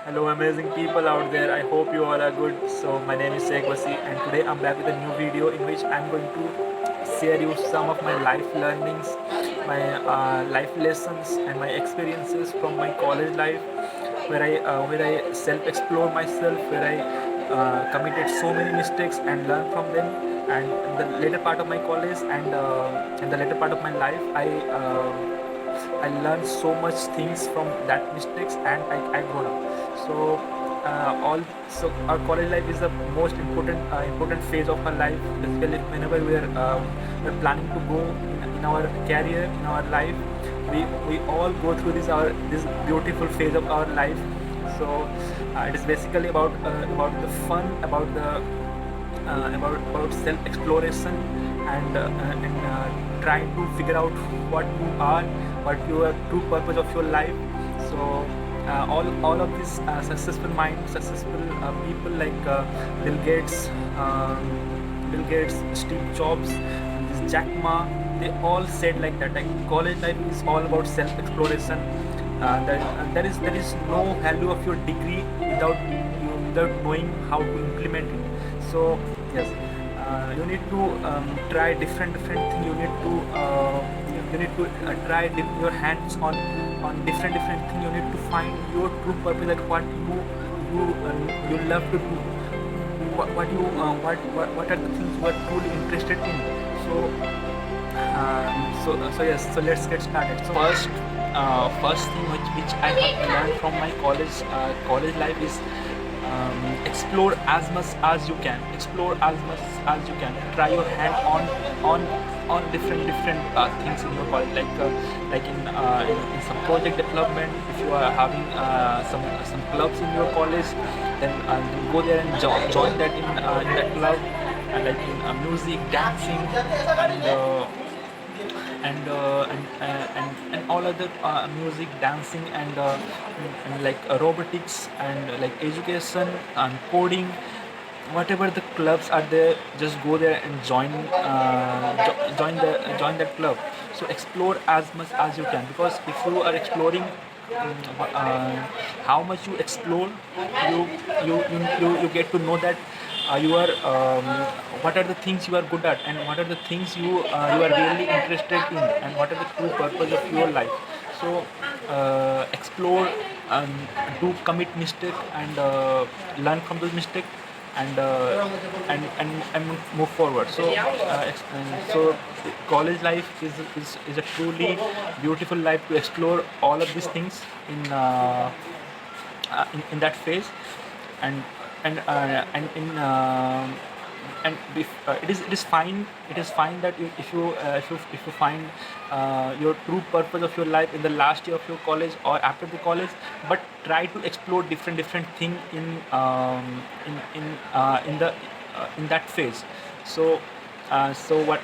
Hello, amazing people out there. I hope you all are good. So, my name is Sheikh Wasi, and today I'm back with a new video in which I'm going to share you some of my life learnings, my life lessons, and my experiences from my college life, where I self-explore myself, where I committed so many mistakes and learned from them. And in the later part of my college and the later part of my life, I learned so much things from that mistakes and I grown up. All so our college life is the most important phase of our life. Basically, whenever we're planning to go in our career, in our life, we all go through this beautiful phase of our life. It is basically about the fun, about self exploration and trying to figure out what you are, what your true purpose of your life. So all of these successful minds, successful people like Bill Gates, Steve Jobs, and this Jack Ma, they all said like that. Like college life is all about self exploration. There is no value of your degree without knowing how to implement it. So yes, you need to try different thing. You need to try your hands on different thing. You need to find your true purpose, that what you love to do, what are the things you are truly interested in. So yes, so let's get started. So first thing which I have learned from my college life is explore as much as you can. Explore as much as you can. Try your hand on on different things in your college, like in some project development. If you are having some clubs in your college, then go there and join that in that club, and like in music, dancing, and all other music, dancing, and like robotics and like education and coding, whatever the clubs are there, just go there and join that club. So explore as much as you can, because if you are exploring, how much you explore, you you get to know that you are what are the things you are good at, and what are the things you are really interested in, and what are the true purpose of your life. So explore, do commit mistake, and learn from those mistakes, and and move forward. So college life is a truly beautiful life to explore all of these things in that phase. And and and in uh, and if, it is fine that if you find your true purpose of your life in the last year of your college or after the college, but try to explore different thing in that phase. So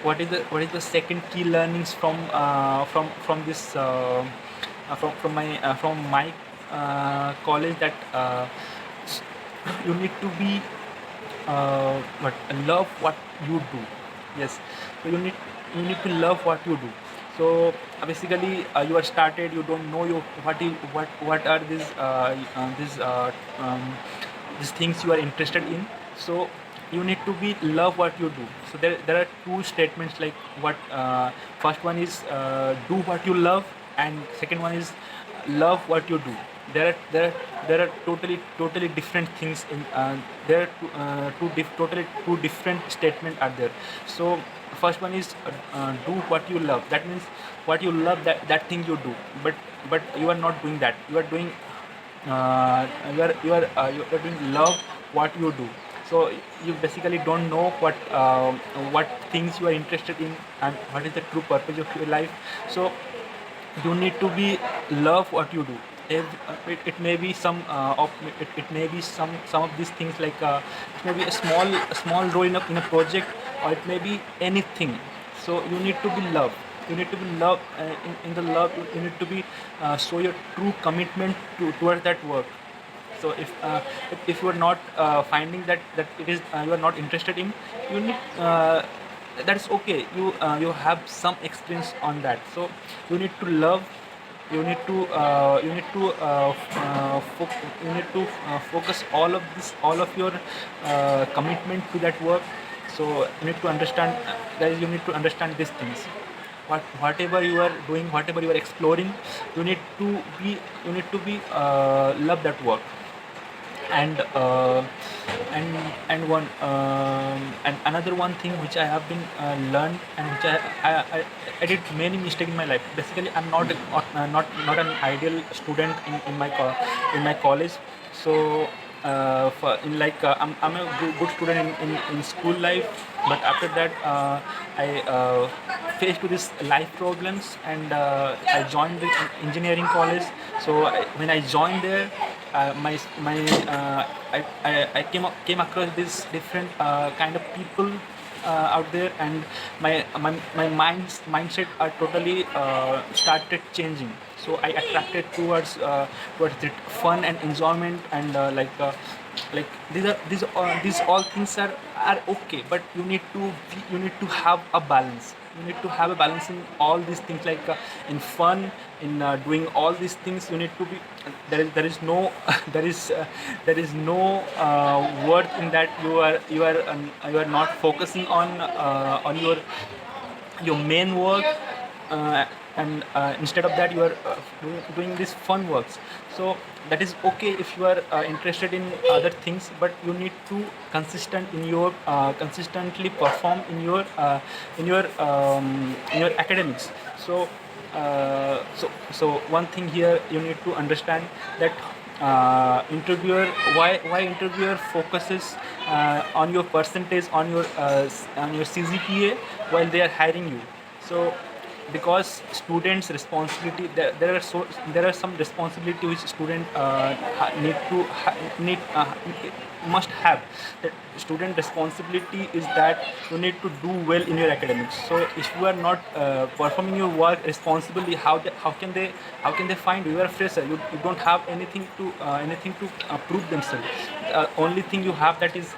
what is the second key learnings from this from my college, that you need to be what love what you do. Yes, so you need to love what you do. So basically, you are started, you don't know what are these things you are interested in. So you need to be love what you do. So there are two statements, like what first one is do what you love, and second one is love what you do. There are totally different things in there are totally two different statement are there. So first one is do what you love. That means what you love, that thing you do, but you are not doing that. You are doing you are doing love what you do. So you basically don't know what things you are interested in, and what is the true purpose of your life. So you need to be love what you do. It may be it may be some of these things, like it may be a small role in a project, or it may be anything. So you need to be love. You need to be love, in the love you need to be show your true commitment towards that work. So if you are not finding that it is you are not interested in, you need that is okay. You have some experience on that. So you need to love you need to focus all of your commitment to that work. So you need to understand, guys, you need to understand these things. Whatever you are doing, whatever you are exploring, you need to be love that work. And and another one thing which I have been learned, and which I did many mistakes in my life. Basically, I'm not not an ideal student in my college. So I'm a good student in school life, but after that I faced to this life problems, and I joined the engineering college. So when I joined there, my I came across this different kind of people out there, and my mindset are totally started changing. So I attracted towards it fun and enjoyment, and like these all things are okay, but you need to have a balance. You need to have a balance in all these things, like in fun, in doing all these things. You need to be there is no there is no worth in that you are not focusing on your main work, and instead of that you are doing these fun works. So that is okay if you are interested in other things, but you need to consistently perform in your academics. So so one thing here you need to understand, that interviewer, why interviewer focuses on your percentage, on your CGPA while they are hiring you. So because students responsibility, there are some responsibility which student need must have. That student responsibility is that you need to do well in your academics. So if you are not performing your work responsibly, how can they find you? You are a fresher, you don't have anything to prove themselves. Only thing you have, that is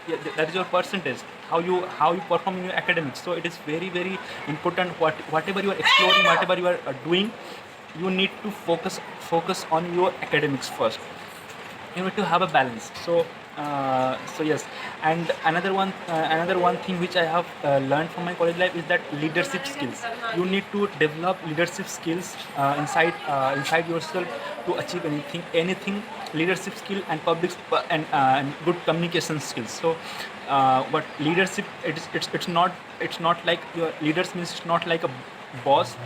your percentage, how you perform in your academics. So it is very important, whatever you are exploring, whatever you are doing, you need to focus on your academics first. You need to have a balance. So so yes. And another one thing which I have learned from my college life is that leadership skills. You need to develop leadership skills inside yourself to achieve anything. Leadership skill and and good communication skills. So but leadership, it's not like your leaders means, it's not like a boss.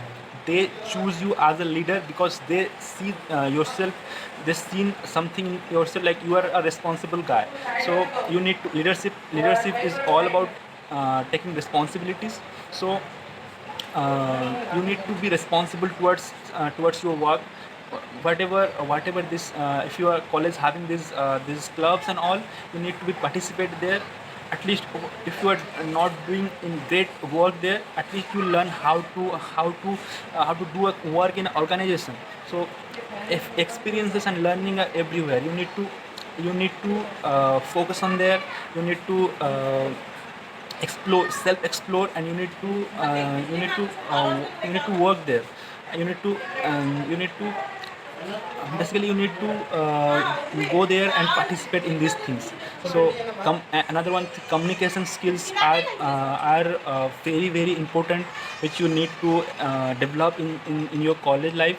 They choose you as a leader because they see yourself, they seen something in yourself, like you are a responsible guy. So you need to leadership is all about taking responsibilities. So you need to be responsible towards your work. Whatever this if your college having these clubs and all, you need to be participate there. At least if you are not doing in great work there, at least you learn how to do a work in organization. So if experiences and learning are everywhere, you need to focus on there. You need to self explore, and you need to work there. You need to basically you need to go there and participate in these things. So another one, communication skills are very important, which you need to develop in your college life.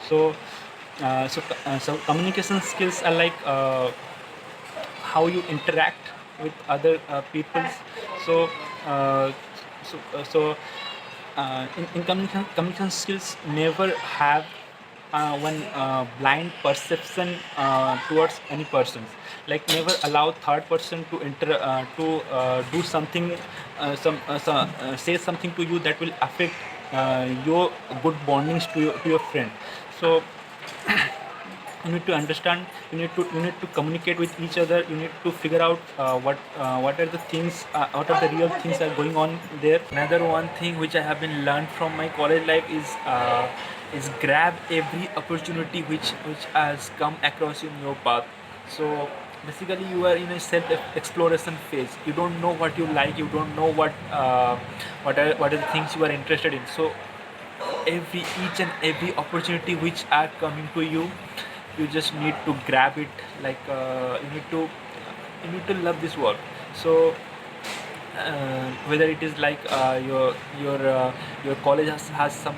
So so communication skills are like how you interact with other people. So uh, so in communication skills, never have one blind perception towards any person. Like never allow third person to do something, say something to you that will affect your good bondings to your friend. So you need to understand, you need to communicate with each other. You need to figure out what are the things, what are the real things are going on there. Another one thing which I have been learned from my college life is grab every opportunity which has come across in your path. So basically you are in a self exploration phase. You don't know what you like, you don't know what are the things you are interested in. So each and every opportunity which are coming to you. You just need to grab it. Like you need to love this work. So whether it is like your college has some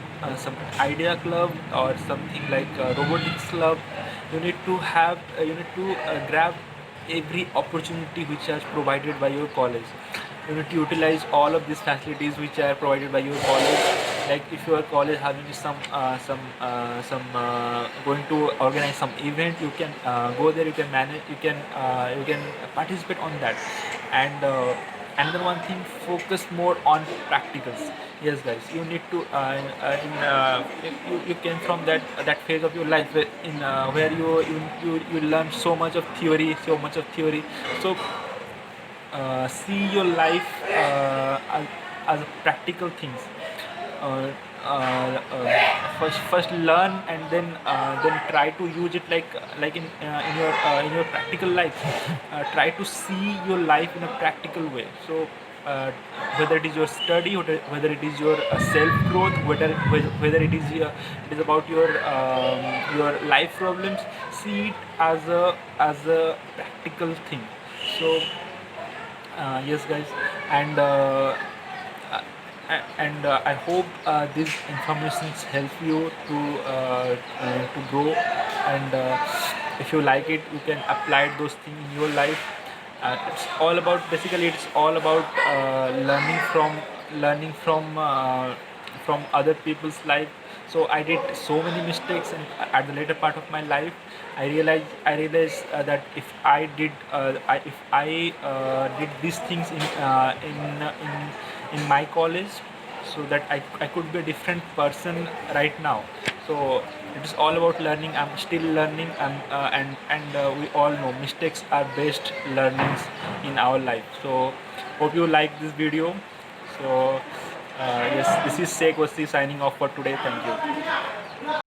idea club or something like robotics club, you need to have you need to grab every opportunity which is provided by your college. You need to utilize all of these facilities which are provided by your college. Like if your college having going to organize some event, you can go there, you can manage, you can participate on that. And another one thing, focus more on practicals. Yes guys, you need to you came from that phase of your life where you learn so much of theory, so see your life as practical things. uh, first learn, and then try to use it like in your practical life. Try to see your life in a practical way. So uh, whether it is your study, whether it is your self growth, whether it is about your life problems, see it as a practical thing. So yes guys, and I hope these informations help you to grow. And if you like it, you can apply those things in your life. It's all about, basically it's all about learning from other people's life. So I did so many mistakes, and at the later part of my life, I realized that if I did if I did these things in my college, so that I could be a different person right now. So it is all about learning. I'm still learning. And we all know mistakes are best learnings in our life. So hope you like this video. So yes, this is Sheikh Wasi signing off for today. Thank you.